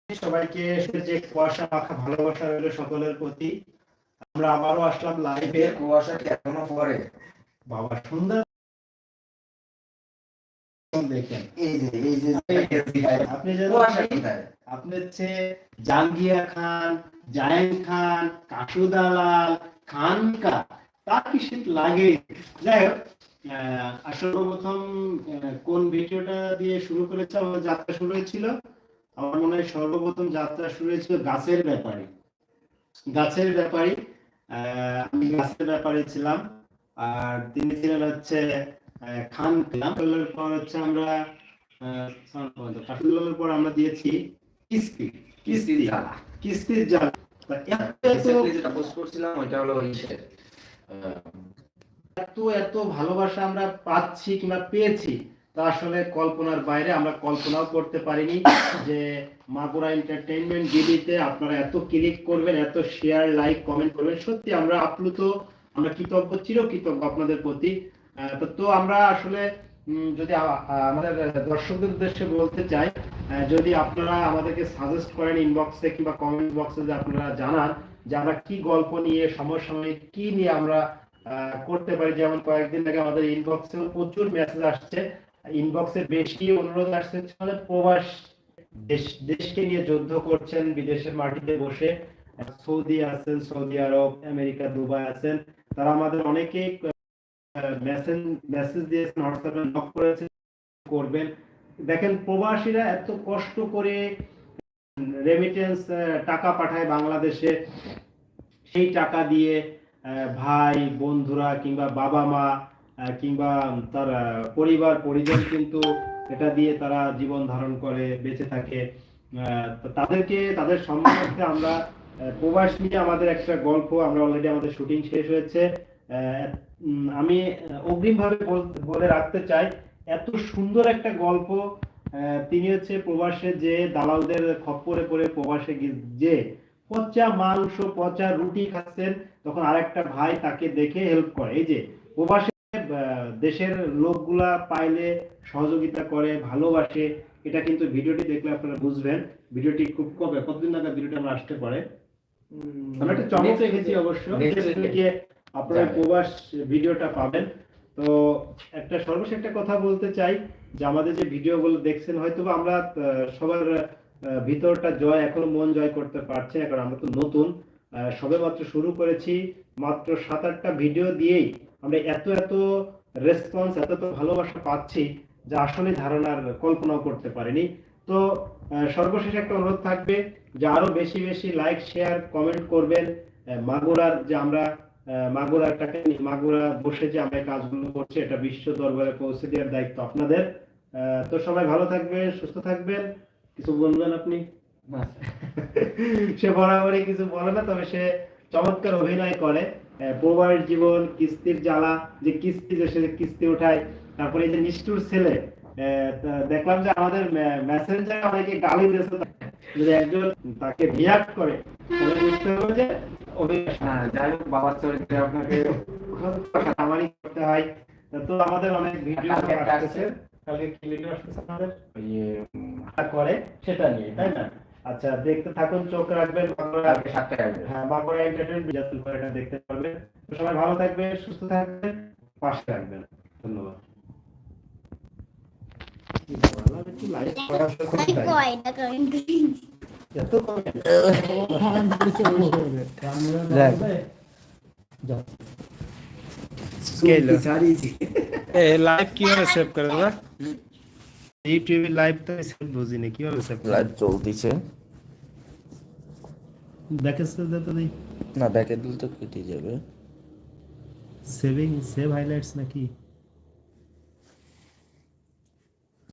সবাইকে যে কুয়াশা মাখা ভালোবাসা রইল সকলের প্রতি। আমরা আবারও আসলাম লাইভে। কুয়াশা এখনো পরে বাবা সুন্দর দেখেন, আপনি হচ্ছে জাঙ্গিয়া খান, জায়েন খান, কাশু দালাল, খানকা, তার কি শীত লাগে। যাই হোক, সর্বপ্রথম কোন ভিডিওটা দিয়ে শুরু করেছে আমার যাত্রা শুরু হয়েছিল? আমার মনে হয় সর্বপ্রথম যাত্রা শুরু হয়েছিল গাছের ব্যাপারে। আমি গাছের ব্যাপারে ছিলাম, আর তিনি ছিলেন হচ্ছে খান কালামের পর হচ্ছে আমরা কাশুদুলের পর আমরা দিয়েছি কিস্তির জ্বালা। যেটা পোস্ট করছিলাম ওইটা হলো এত ভালোবাসা আমরা পাচ্ছি কিংবা পেয়েছি তা আসলে কল্পনার বাইরে। আমরা কল্পনাও করতে পারিনি যে মাগুরা এন্টারটেইনমেন্ট ডিবিতে আপনারা এত ক্লিক করবেন, এত শেয়ার, লাইক, কমেন্ট করবেন। সত্যি আমরা আপ্লুত, আমরা কৃতজ্ঞ, চিরকৃতজ্ঞ আপনাদের প্রতি। তো আমরা আসলে যদি আমাদের দর্শকদের উদ্দেশ্যে বলতে চাই, যদি আপনারা আমাদেরকে সাজেস্ট করেন ইনবক্সে কিংবা কমেন্ট বক্সে, যে আপনারা জানান যে আমরা কি গল্প নিয়ে, সমসাময়িক কি নিয়ে আমরা করতে পারি। যেমন কয়েকদিন আগে আমাদের ইনবক্সে প্রচুর মেসেজ আসছে, ইনবক্সে বেশি অনুরোধ আসছে প্রবাস দেশকে নিয়ে যুদ্ধ করছেন বিদেশের মাটিতে বসে, সৌদি আছেন, সৌদি আরব, আমেরিকা, দুবাই আছেন, তারা আমাদের অনেকেই মেসেজ দিয়েছেন, হোয়াটসঅ্যাপে নক করেছেন, করবেন। দেখেন প্রবাসীরা এত কষ্ট করে রেমিটেন্স টাকা পাঠায় বাংলাদেশে, সেই টাকা দিয়ে ভাই বন্ধুরা কিংবা বাবা মা কিংবা তার পরিবার পরিজন কিন্তু এটা দিয়ে তারা জীবন ধারণ করে, বেঁচে থাকে। তাদেরকে, তাদের সম্মানার্থে আমরা প্রবাস নিয়ে আমাদের একটা গল্প, আমরা অলরেডি আমাদের শুটিং শেষ হয়েছে। আমি অগ্রিমভাবে বলে রাখতে চাই, এত সুন্দর একটা গল্প। তিনি হচ্ছে প্রবাসে যে দালালদের খপ্পরে পড়ে প্রবাসে যে পচা মাংস, পচা রুটি খাচ্ছেন, তখন আরেকটা ভাই তাকে দেখে হেল্প করে। এই যে প্রবাসে দেশের লোকগুলা পাইলে সহযোগিতা করে, ভালোবাসে, এটা কিন্তু ভিডিওটি দেখলে আপনারা বুঝবেন। ভিডিওটি খুব কতদিন আগে ভিডিওটা আমরা আসতে পারে, আমরা একটা চমক রেখেছি অবশ্য, আপনারা প্রবাস ভিডিওটা পাবেন। তো একটা সর্বশেষ একটা কথা বলতে চাই, যে আমাদের যে ভিডিওগুলো দেখছেন, হয়তো আমরা সবার ভিতরটা জয় এখনো মন জয় করতে পারছি না, কারণ আমরা তো নতুন, সবে মাত্র শুরু করেছি। মাত্র 7-8টা ভিডিও দিয়েই আমরা এত রেসপন্স, এত ভালোবাসা পাচ্ছি, যা আসলে ধারণার কল্পনাও করতে পারিনি। তো সর্বশেষ একটা অনুরোধ থাকবে যে আরো বেশি বেশি লাইক, শেয়ার, কমেন্ট করবেন। মাগুরার যে আমরা মাগুরা বসে যে আমরা কাজগুলো করছি, এটা বিশ্ব দরবারে পৌঁছে দেওয়ার দায়িত্ব আপনাদের। তো সবাই ভালো থাকবেন, সুস্থ থাকবেন। কিছু বলবেন আপনি? সে বরাবরই কিছু বলে না, তবে সে চমৎকার অভিনয় করে। প্রবাস জীবন, কিস্তির জ্বালা, যে কিস্তি উঠায়, তারপরে এই যে নিষ্ঠুর ছেলে। দেখলাম যে আমাদের মেসেঞ্জারে অনেকে গালি দিয়েছে, যদি একজন তাকে রিয়াক্ট করে তাহলে বুঝতে হবে যে যাই হোক বাবার চরিত্রে আপনাকে আমারই করতে হয়। তো আমাদের অনেক ভিডিও আসতেছে, কালকে কি ভিডিও আসতেছে আমাদের করে সেটা নিয়ে, তাই না? আচ্ছা, দেখতে থাকুন, চোখ রাখবেন। বাঁকুড়া এন্টারটেইনমেন্ট যাতে করে এটা দেখতে পারবেন। তো সবাই ভালো থাকবেন, সুস্থ থাকবেন, পাশে রাখবেন। ধন্যবাদ। লাইভ কিভাবে সেভ করে দাদা? ইউটিউবে লাইভ তো সেভ বুঝিনি, কিভাবে সেভ লাইভ চলতেছে। ব্যাকে সেভ দিতে দেই না, ব্যাকে দিলে তো কেটে যাবে। সেভ হাইলাইটস নাকি?